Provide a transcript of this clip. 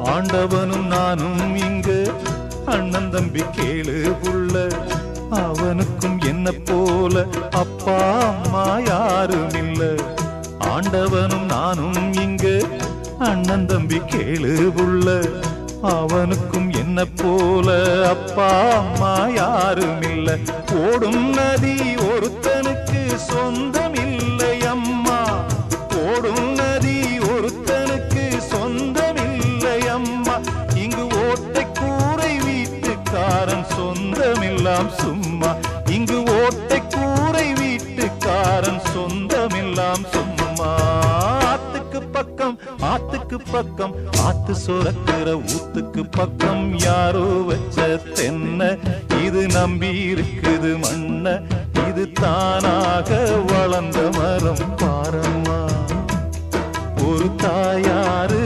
ஆண்டவனும் நானும் இங்கு அண்ணன் தம்பி கேளு புள்ள. அவனுக்கும் என்ன போல அப்பா அம்மா யாரும் இல்ல. ஆண்டவனும் நானும் இங்கு அண்ணன் தம்பி கேளு புள்ள. அவனுக்கும் என்ன போல அப்பா அம்மா யாரும் இல்ல. ஓடும் நதி ஒருத்தனுக்கு சொந்தம் இல்லை அம்மா. ஓடும் நதி ஒருத்தனுக்கு சொந்தம் இல்லை அம்மா. இங்கு ஓட்டை கூரை வீட்டுக்காரன் சொந்தமெல்லாம் சும்மா. இங்கு ஓட்டை கூரை வீட்டுக்காரன் சொந்தமெல்லாம் சும்மா. ஆத்துக்கு பக்கம் ஆத்து சுரக்கிற ஊத்துக்கு பக்கம் யாரோ வச்ச தென்ன. இது நம்பி இருக்குது மண்ண. இது தானாக வளர்ந்த மரம் பாரம்மா. ஒரு தாயாரு